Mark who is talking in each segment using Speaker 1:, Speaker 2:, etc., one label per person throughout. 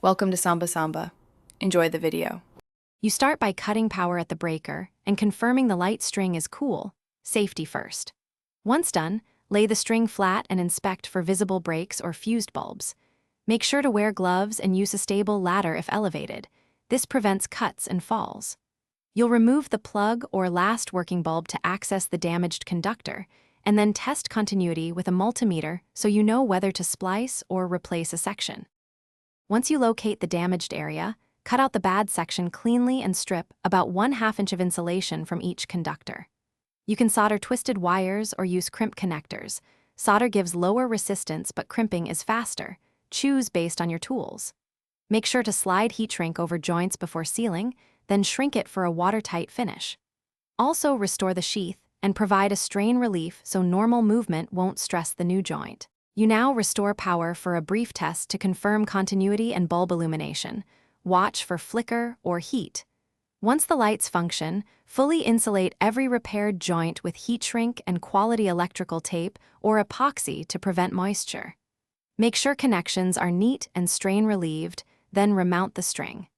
Speaker 1: Welcome to Samba Samba. Enjoy the video.
Speaker 2: You start by cutting power at the breaker and confirming the light string is cool, safety first. Once done, lay the string flat and inspect for visible breaks or fused bulbs. Make sure to wear gloves and use a stable ladder if elevated. This prevents cuts and falls. You'll remove the plug or last working bulb to access the damaged conductor, and then test continuity with a multimeter so you know whether to splice or replace a section. Once you locate the damaged area, cut out the bad section cleanly and strip about 1/2 inch of insulation from each conductor. You can solder twisted wires or use crimp connectors. Solder gives lower resistance, but crimping is faster. Choose based on your tools. Make sure to slide heat shrink over joints before sealing, then shrink it for a watertight finish. Also restore the sheath and provide a strain relief so normal movement won't stress the new joint. You now restore power for a brief test to confirm continuity and bulb illumination. Watch for flicker or heat. Once the lights function, fully insulate every repaired joint with heat shrink and quality electrical tape or epoxy to prevent moisture. Make sure connections are neat and strain relieved, then remount the string.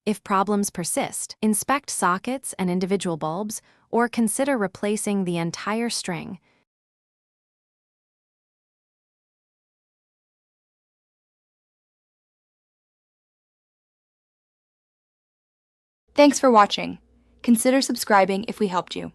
Speaker 2: If problems persist, inspect sockets and individual bulbs or consider replacing the entire string.
Speaker 3: Thanks for watching. Consider subscribing if we helped you.